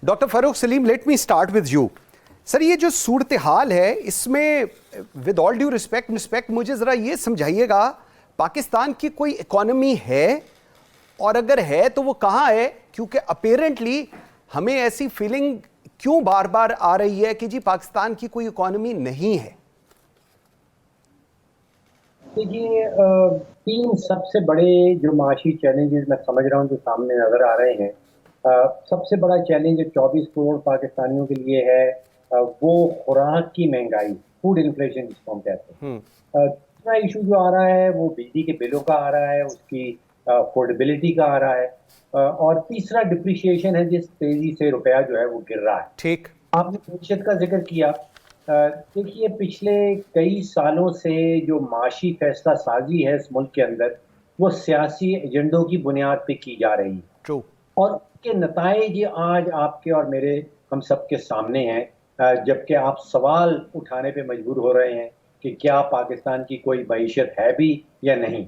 Doctor Farooq Salim, let me start with you. Sir, ये जो सूरत हाल है इसमें विद ऑल ड्यू रिस्पेक्ट मुझे ज़रा ये समझाइएगा, पाकिस्तान की कोई इकॉनमी है और अगर है तो वो कहाँ है? क्योंकि अपेरेंटली हमें ऐसी फीलिंग क्यों बार बार आ रही है कि जी पाकिस्तान की कोई इकॉनमी नहीं है. देखिए, तीन सबसे बड़े जो माशी चैलेंजेस मैं समझ रहा हूँ जो सामने नजर आ रहे हैं. सबसे बड़ा चैलेंज 24 करोड़ पाकिस्तानियों के लिए है, वो खुराक की महंगाई, फूड इन्फ्लेशन जिसको हम कहते हैं. दूसरा इशू जो आ रहा है वो बिजली के बिलों का आ रहा है, उसकी अफोर्डेबिलिटी का आ रहा है, और तीसरा डिप्रिशिएशन है, जिस तेजी से रुपया जो है वो गिर रहा है. ठीक. आपने मीशत का जिक्र किया. देखिए, पिछले कई सालों से जो माशी फैसला साजी है इस मुल्क के अंदर, वो सियासी एजेंडों की बुनियाद पे की जा रही है. ट्रू. और उसके नताइज ये आज आपके और मेरे हम सबके सामने हैं, जबकि आप सवाल उठाने पे मजबूर हो रहे हैं कि क्या पाकिस्तान की कोई मईशत है भी या नहीं.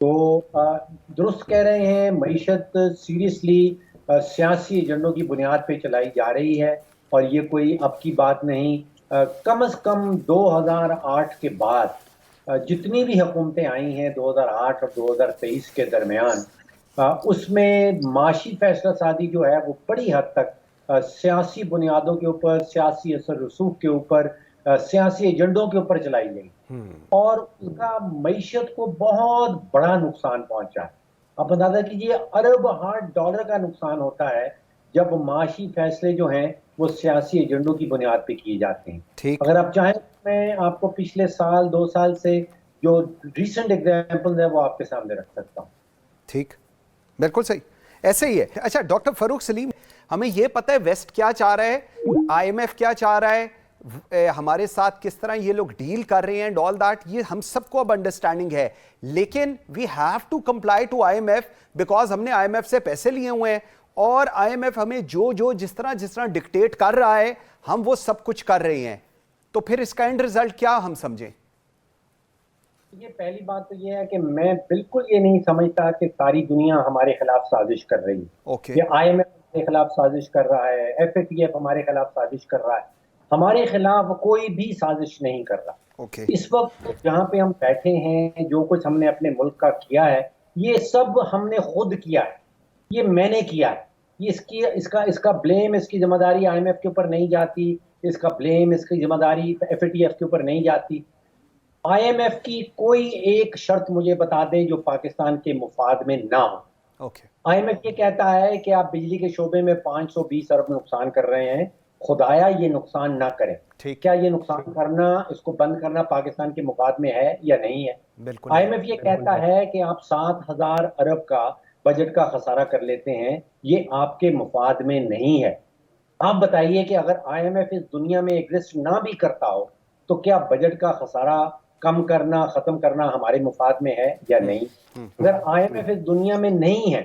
तो दुरुस्त कह रहे हैं, मईशत सीरियसली सियासी एजेंडों की बुनियाद पे चलाई जा रही है, और ये कोई अब की बात नहीं. कम से कम 2008 के बाद जितनी भी हुकूमतें आई हैं 2008 और 2023 के दरमियान, उसमें माशी फैसला सादी जो है वो बड़ी हद तक सियासी बुनियादों के ऊपर, सियासी असर रसूख के ऊपर, सियासी एजेंडों के ऊपर चलाई गई, और उसका मईशत को बहुत बड़ा नुकसान पहुंचा है. आप अंदाजा कीजिए, अरब हार्ड डॉलर का नुकसान होता है जब माशी फैसले जो हैं वो सियासी एजेंडों की बुनियाद पे किए जाते हैं. ठीक. अगर आप चाहें मैं आपको पिछले साल 2 साल से जो रिसेंट एग्जाम्पल है वो आपके सामने रख सकता हूँ. ठीक, बिल्कुल सही, ऐसे ही है. अच्छा डॉक्टर फारूक सलीम, हमें ये पता है वेस्ट क्या चाह रहा है, आईएमएफ क्या चाह रहा है, हमारे साथ किस तरह ये लोग डील कर रहे हैं एंड ऑल दैट, ये हम सबको अब अंडरस्टैंडिंग है. लेकिन we have to comply to IMF because हमने आईएमएफ से पैसे लिए हुए हैं, और आईएमएफ हमें जो जिस तरह डिक्टेट कर रहा है हम वो सब कुछ कर रहे हैं. तो फिर इसका एंड रिजल्ट क्या हम समझें? ये पहली बात तो ये है कि मैं बिल्कुल ये नहीं समझता कि सारी दुनिया हमारे खिलाफ साजिश कर रही है. ओके. ये आईएमएफ हमारे खिलाफ साजिश कर रहा है, एफएटीएफ हमारे खिलाफ साजिश कर रहा है. हमारे खिलाफ कोई भी साजिश नहीं कर रहा. ओके. इस वक्त जहाँ पे हम बैठे हैं, जो कुछ हमने अपने मुल्क का किया है, ये सब हमने खुद किया है, ये मैंने किया है. ये इसका ब्लेम, इसकी जिम्मेदारी आईएमएफ के ऊपर नहीं जाती, इसका ब्लेम, इसकी जिम्मेदारी एफएटीएफ के ऊपर नहीं जाती. आईएमएफ की कोई एक शर्त मुझे बता दें जो पाकिस्तान के मुफाद में ना हो. ओके. आईएमएफ ये कहता है कि आप बिजली के शोबे में 520 अरब नुकसान कर रहे हैं, खुदाया ये नुकसान ना करें. ठीक. क्या ये नुकसान करना, इसको बंद करना पाकिस्तान के मुफाद में है या नहीं है? बिल्कुल. आईएमएफ ये कहता है कि आप 7,000 अरब का बजट का खसारा कर लेते हैं, ये आपके मुफाद में नहीं है. आप बताइए कि अगर आईएमएफ इस दुनिया में एग्जिस्ट ना भी करता हो तो क्या बजट का खसारा कम करना, खत्म करना हमारे मुफाद में है या नहीं? अगर आईएमएफ इस दुनिया में नहीं है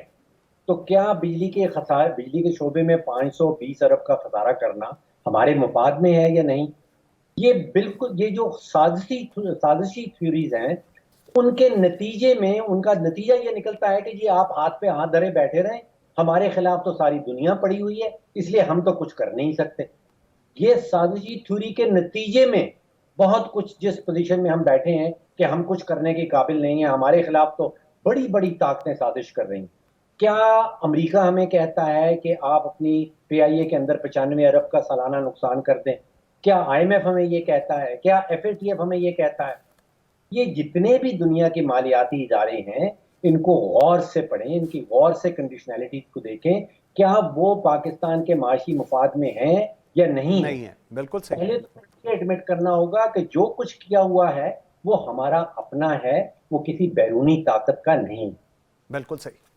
तो क्या बिजली के शोबे में 520 अरब का खसारा करना हमारे मुफाद में है या नहीं? ये बिल्कुल, ये जो साजिशी थ्योरीज हैं, उनके नतीजे में उनका नतीजा ये निकलता है कि जी आप हाथ पे हाथ धरे बैठे रहें, हमारे खिलाफ तो सारी दुनिया पड़ी हुई है, इसलिए हम तो कुछ कर नहीं सकते. ये साजिशी थ्योरी के नतीजे में बहुत कुछ, जिस पोजीशन में हम बैठे हैं कि हम कुछ करने के काबिल नहीं है, हमारे खिलाफ तो बड़ी बड़ी ताकतें साजिश कर रही हैं. क्या अमेरिका हमें कहता है कि आप अपनी पीआईए के अंदर 95 अरब का सालाना नुकसान कर दें? क्या आईएमएफ हमें ये कहता है? क्या एफएटीएफ हमें ये कहता है? ये जितने भी दुनिया के मालियाती इदारे हैं, इनको गौर से पढ़ें, इनकी गौर से कंडीशनैलिटी को देखें, क्या वो पाकिस्तान के माशी मुफाद में हैं या नहीं है. बिल्कुल सही. पहले तो एडमिट करना होगा कि जो कुछ किया हुआ है वो हमारा अपना है, वो किसी बैरूनी ताकत का नहीं. बिल्कुल सही.